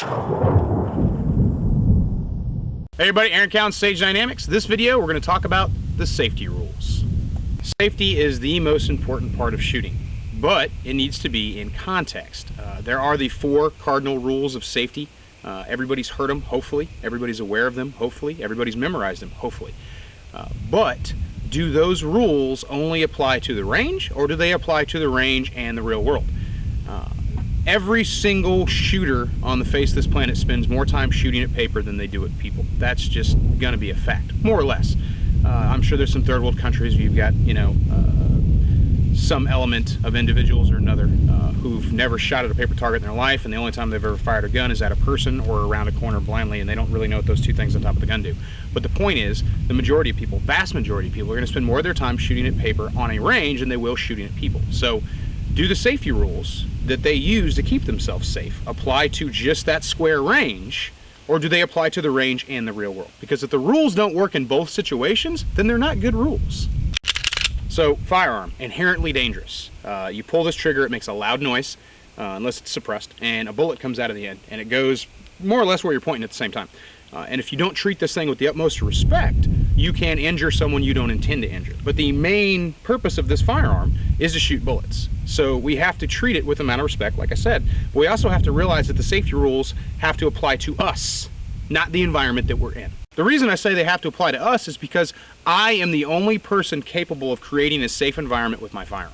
Hey everybody, Aaron Cowan, Sage Dynamics. This video we're going to talk about the safety rules. Safety is the most important part of shooting, but it needs to be in context. There are the 4 cardinal rules of safety. Everybody's heard them, hopefully. Everybody's aware of them, hopefully. Everybody's memorized them, hopefully. But do those rules only apply to the range, or do they apply to the range and the real world? Every single shooter on the face of this planet spends more time shooting at paper than they do at people. That's just going to be a fact, more or less. I'm sure there's some third world countries where you've got, some element of individuals or another who've never shot at a paper target in their life, and the only time they've ever fired a gun is at a person or around a corner blindly, and they don't really know what those 2 things on top of the gun do. But the point is, the majority of people, vast majority of people, are going to spend more of their time shooting at paper on a range than they will shooting at people. So do the safety rules that they use to keep themselves safe apply to just that square range, or do they apply to the range and the real world? Because if the rules don't work in both situations, then they're not good rules. So, firearm, inherently dangerous. You pull this trigger, it makes a loud noise, unless it's suppressed, and a bullet comes out of the end, and it goes more or less where you're pointing at the same time. And if you don't treat this thing with the utmost respect, you can injure someone you don't intend to injure. But the main purpose of this firearm is to shoot bullets. So we have to treat it with a amount of respect, like I said. But we also have to realize that the safety rules have to apply to us, not the environment that we're in. The reason I say they have to apply to us is because I am the only person capable of creating a safe environment with my firearm.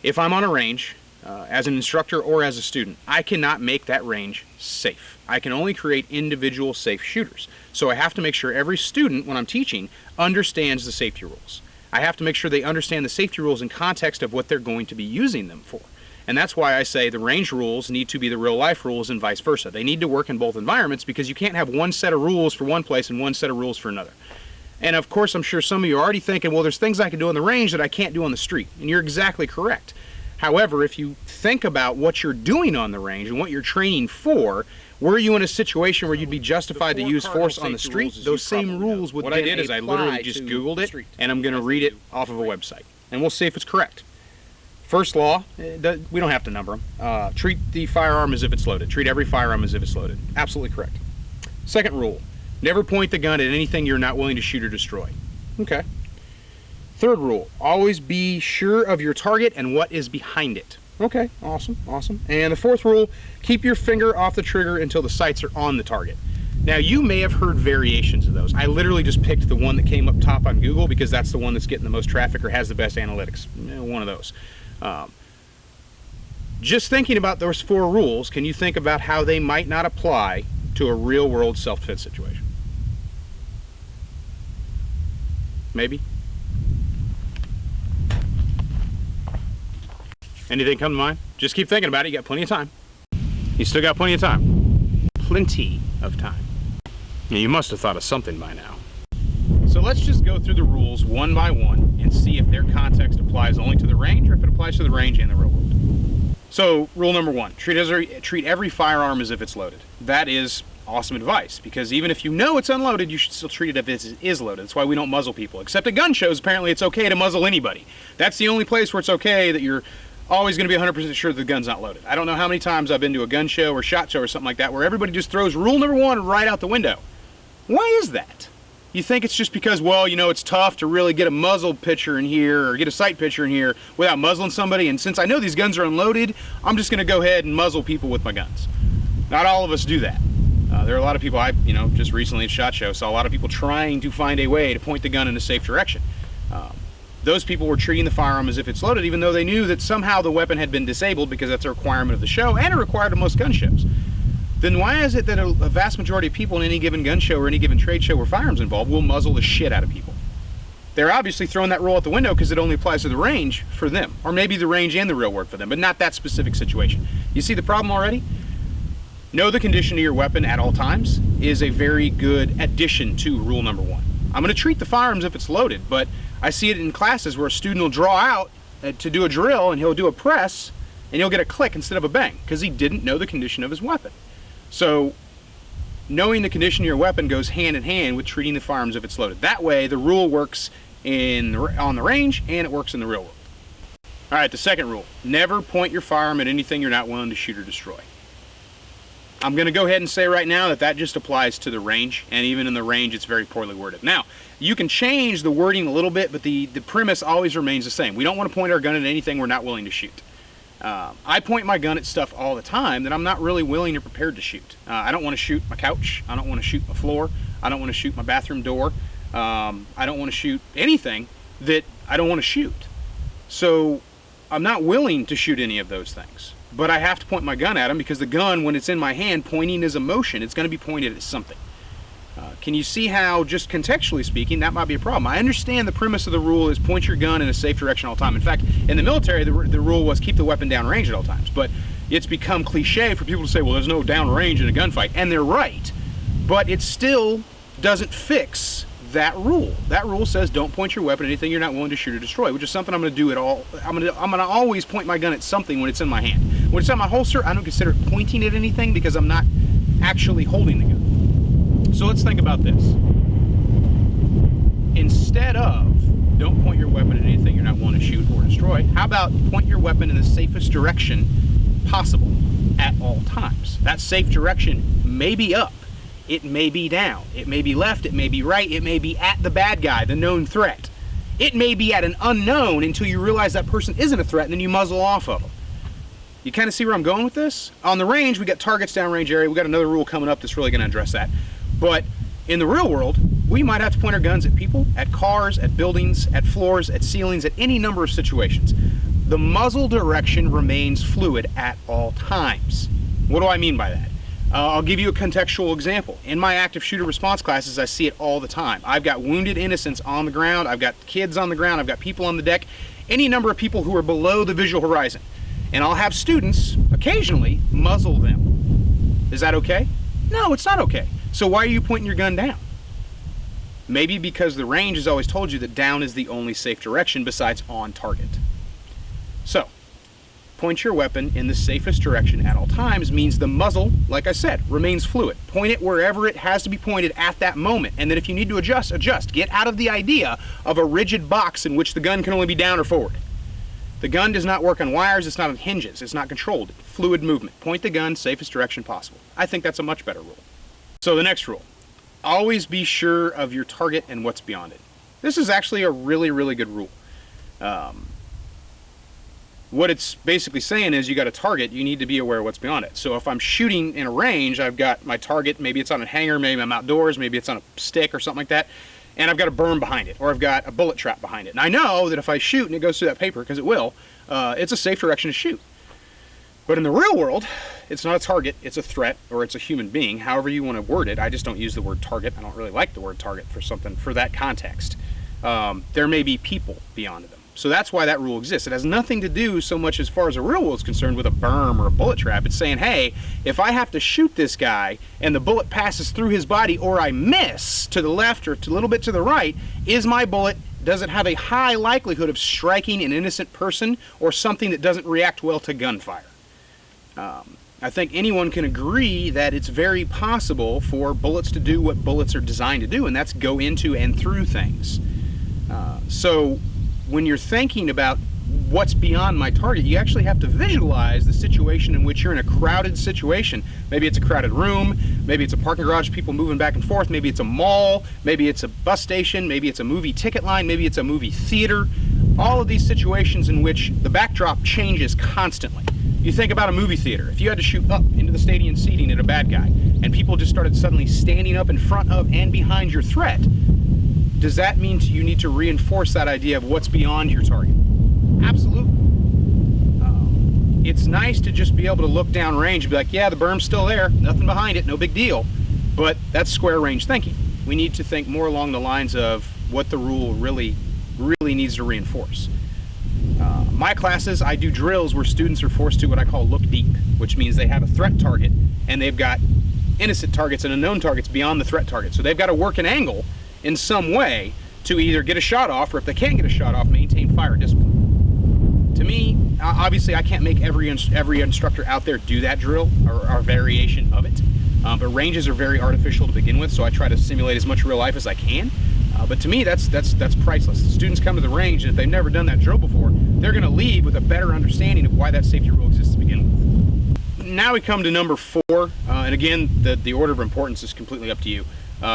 If I'm on a range, as an instructor or as a student, I cannot make that range safe. I can only create individual safe shooters. So I have to make sure every student, when I'm teaching, understands the safety rules. I have to make sure they understand the safety rules in context of what they're going to be using them for. And that's why I say the range rules need to be the real life rules and vice versa. They need to work in both environments, because you can't have one set of rules for one place and one set of rules for another. And of course, I'm sure some of you are already thinking, well, there's things I can do on the range that I can't do on the street. And you're exactly correct. However, if you think about what you're doing on the range and what you're training for, were you in a situation where you'd be justified to use force on the street, those same rules would then apply. What I did is I literally just Googled it, and I'm going to read it off of a website. And we'll see if it's correct. First law, we don't have to number them. Treat the firearm as if it's loaded. Treat every firearm as if it's loaded. Absolutely correct. Second rule, never point the gun at anything you're not willing to shoot or destroy. Okay. Third rule, always be sure of your target and what is behind it. Okay, awesome, awesome. And the fourth rule, keep your finger off the trigger until the sights are on the target. Now, you may have heard variations of those. I literally just picked the one that came up top on Google because that's the one that's getting the most traffic or has the best analytics. One of those. Just thinking about those 4 rules, can you think about how they might not apply to a real-world self-defense situation? Maybe? Anything come to mind? Just keep thinking about it. You got plenty of time. You still got plenty of time. Plenty of time. Now, you must have thought of something by now. So let's just go through the rules one by one and see if their context applies only to the range or if it applies to the range and the real world. So, rule number 1, treat every firearm as if it's loaded. That is awesome advice, because even if you know it's unloaded, you should still treat it as it is loaded. That's why we don't muzzle people. Except at gun shows, apparently it's okay to muzzle anybody. That's the only place where it's okay that you're always going to be 100% sure the gun's not loaded. I don't know how many times I've been to a gun show or shot show or something like that where everybody just throws rule number 1 right out the window. Why is that? You think it's just because, well, it's tough to really get a muzzle picture in here or get a sight picture in here without muzzling somebody, and since I know these guns are unloaded, I'm just going to go ahead and muzzle people with my guns. Not all of us do that. There are a lot of people, just recently at SHOT Show, saw a lot of people trying to find a way to point the gun in a safe direction. Those people were treating the firearm as if it's loaded, even though they knew that somehow the weapon had been disabled, because that's a requirement of the show and a requirement of most gun shows. Then why is it that a vast majority of people in any given gun show or any given trade show where firearms involved will muzzle the shit out of people? They're obviously throwing that rule out the window because it only applies to the range for them, or maybe the range and the real world for them, but not that specific situation. You see the problem already? Know the condition of your weapon at all times is a very good addition to rule number 1. I'm going to treat the firearms if it's loaded, but I see it in classes where a student will draw out to do a drill, and he'll do a press, and he'll get a click instead of a bang because he didn't know the condition of his weapon. So knowing the condition of your weapon goes hand in hand with treating the firearms if it's loaded. That way the rule works on the range and it works in the real world. All right, the second rule, never point your firearm at anything you're not willing to shoot or destroy. I'm going to go ahead and say right now that that just applies to the range, and even in the range it's very poorly worded. Now, you can change the wording a little bit, but the premise always remains the same. We don't want to point our gun at anything we're not willing to shoot. I point my gun at stuff all the time that I'm not really willing or prepared to shoot. I don't want to shoot my couch. I don't want to shoot my floor. I don't want to shoot my bathroom door. I don't want to shoot anything that I don't want to shoot. So I'm not willing to shoot any of those things. But I have to point my gun at them because the gun, when it's in my hand, pointing is a motion. It's going to be pointed at something. Can you see how, just contextually speaking, that might be a problem? I understand the premise of the rule is point your gun in a safe direction all the time. In fact, in the military, the rule was keep the weapon downrange at all times. But it's become cliche for people to say, well, there's no downrange in a gunfight. And they're right. But it still doesn't fix that rule. That rule says don't point your weapon at anything you're not willing to shoot or destroy, which is something I'm going to do at all. I'm going to always point my gun at something when it's in my hand. When it's in my holster, I don't consider it pointing at anything because I'm not actually holding the gun. So let's think about this. Instead of don't point your weapon at anything you're not willing to shoot or destroy, how about point your weapon in the safest direction possible at all times? That safe direction may be up. It may be down. It may be left. It may be right. It may be at the bad guy, the known threat. It may be at an unknown until you realize that person isn't a threat, and then you muzzle off of them. You kind of see where I'm going with this? On the range, we got targets downrange area. We got another rule coming up that's really going to address that. But in the real world, we might have to point our guns at people, at cars, at buildings, at floors, at ceilings, at any number of situations. The muzzle direction remains fluid at all times. What do I mean by that? I'll give you a contextual example. In my active shooter response classes, I see it all the time. I've got wounded innocents on the ground, I've got kids on the ground, I've got people on the deck, any number of people who are below the visual horizon. And I'll have students, occasionally, muzzle them. Is that okay? No, it's not okay. So why are you pointing your gun down? Maybe because the range has always told you that down is the only safe direction besides on target. So, point your weapon in the safest direction at all times means the muzzle, like I said, remains fluid. Point it wherever it has to be pointed at that moment. And then if you need to adjust, adjust. Get out of the idea of a rigid box in which the gun can only be down or forward. The gun does not work on wires, it's not on hinges, it's not controlled. Fluid movement. Point the gun safest direction possible. I think that's a much better rule. So the next rule, always be sure of your target and what's beyond it. This is actually a really, really good rule. What it's basically saying is you got a target, you need to be aware of what's beyond it. So if I'm shooting in a range, I've got my target, maybe it's on a hanger, maybe I'm outdoors, maybe it's on a stick or something like that, and I've got a berm behind it, or I've got a bullet trap behind it. And I know that if I shoot and it goes through that paper, because it will, it's a safe direction to shoot. But in the real world, it's not a target, it's a threat, or it's a human being, however you want to word it. I just don't use the word target. I don't really like the word target for that context. There may be people beyond them. So that's why that rule exists. It has nothing to do so much as far as the real world is concerned with a berm or a bullet trap. It's saying, hey, if I have to shoot this guy and the bullet passes through his body or I miss to the left or a little bit to the right, is my bullet, does it have a high likelihood of striking an innocent person or something that doesn't react well to gunfire? I think anyone can agree that it's very possible for bullets to do what bullets are designed to do, and that's go into and through things. So when you're thinking about what's beyond my target, you actually have to visualize the situation in which you're in a crowded situation. Maybe it's a crowded room, maybe it's a parking garage, people moving back and forth, maybe it's a mall, maybe it's a bus station, maybe it's a movie ticket line, maybe it's a movie theater. All of these situations in which the backdrop changes constantly. You think about a movie theater. If you had to shoot up into the stadium seating at a bad guy, and people just started suddenly standing up in front of and behind your threat, does that mean you need to reinforce that idea of what's beyond your target? Absolutely. It's nice to just be able to look downrange and be like, yeah, the berm's still there, nothing behind it, no big deal. But that's square range thinking. We need to think more along the lines of what the rule really needs to reinforce. My classes, I do drills where students are forced to what I call look deep, which means they have a threat target and they've got innocent targets and unknown targets beyond the threat target. So they've got to work an angle in some way to either get a shot off, or if they can't get a shot off, maintain fire discipline. To me, obviously I can't make every instructor out there do that drill or a variation of it, but ranges are very artificial to begin with, so I try to simulate as much real life as I can. But to me, that's priceless. The students come to the range, and if they've never done that drill before, they're going to leave with a better understanding of why that safety rule exists to begin with. Now we come to number 4, and And again, the order of importance is completely up to you.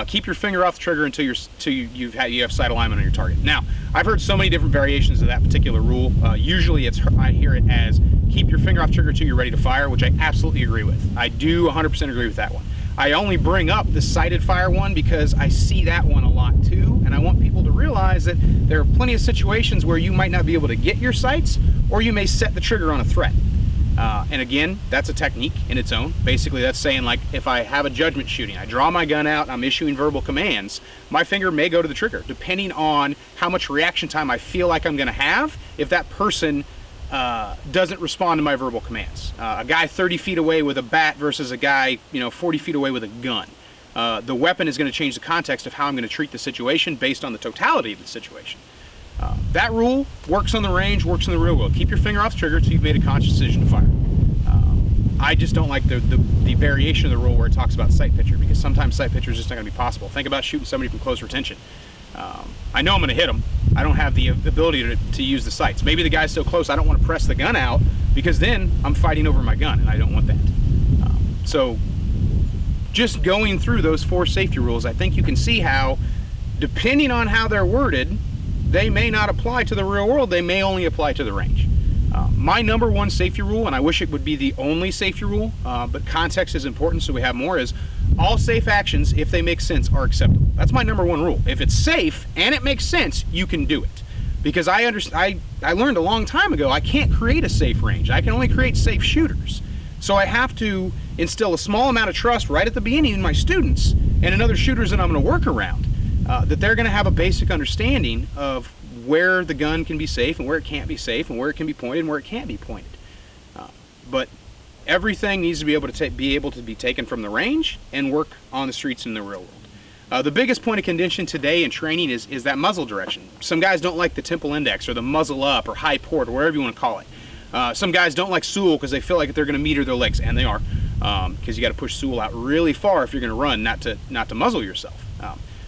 Keep your finger off the trigger until you have sight alignment on your target. Now, I've heard so many different variations of that particular rule. Usually I hear it as keep your finger off trigger until you're ready to fire, which I absolutely agree with. I do 100% agree with that one. I only bring up the sighted fire one because I see that one a lot too, and I want people to realize that there are plenty of situations where you might not be able to get your sights, or you may set the trigger on a threat. And again, that's a technique in its own. Basically, that's saying, like, if I have a judgment shooting, I draw my gun out and I'm issuing verbal commands, my finger may go to the trigger, depending on how much reaction time I feel like I'm going to have if that person doesn't respond to my verbal commands. A guy 30 feet away with a bat versus a guy 40 feet away with a gun. The weapon is going to change the context of how I'm going to treat the situation based on the totality of the situation. That rule works on the range, works in the real world. Keep your finger off the trigger until you've made a conscious decision to fire. I just don't like the variation of the rule where it talks about sight picture, because sometimes sight picture is just not going to be possible. Think about shooting somebody from close retention. I know I'm going to hit them. I don't have the ability to use the sights. Maybe the guy's so close I don't want to press the gun out, because then I'm fighting over my gun, and I don't want that. So just going through those 4 safety rules, I think you can see how, depending on how they're worded, they may not apply to the real world. They may only apply to the range. My number 1 safety rule, and I wish it would be the only safety rule, but context is important so we have more, is all safe actions, if they make sense, are acceptable. That's my number 1 rule. If it's safe and it makes sense, you can do it. Because I learned a long time ago, I can't create a safe range. I can only create safe shooters. So I have to instill a small amount of trust right at the beginning in my students and in other shooters that I'm going to work around, that they're going to have a basic understanding of where the gun can be safe and where it can't be safe, and where it can be pointed and where it can't be pointed. But everything needs to be able to be taken from the range and work on the streets in the real world. The biggest point of contention today in training is that muzzle direction. Some guys don't like the temple index or the muzzle up or high port or whatever you want to call it. Some guys don't like Sewell because they feel like they're going to meter their legs, and they are, because you got to push Sewell out really far if you're going to run, not to muzzle yourself.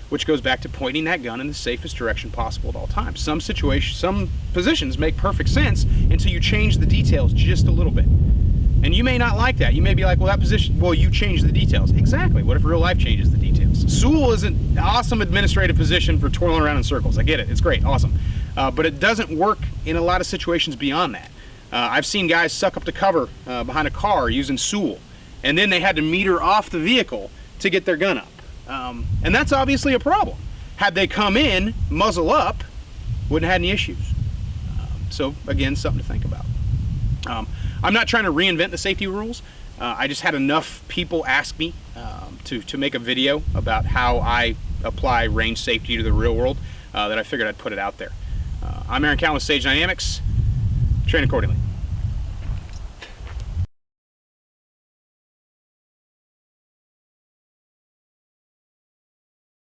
Which goes back to pointing that gun in the safest direction possible at all times. Some positions make perfect sense until you change the details just a little bit. And you may not like that. You may be like, well, that position, well, you changed the details. Exactly. What if real life changes the details? Sewell is an awesome administrative position for twirling around in circles. I get it. It's great. Awesome. But it doesn't work in a lot of situations beyond that. I've seen guys suck up to cover behind a car using Sewell, and then they had to meter off the vehicle to get their gun up. And that's obviously a problem. Had they come in, muzzle up, wouldn't have had any issues. So again, something to think about. I'm not trying to reinvent the safety rules. I just had enough people ask me to make a video about how I apply range safety to the real world that I figured I'd put it out there. I'm Aaron Cowan with Sage Dynamics. Train accordingly.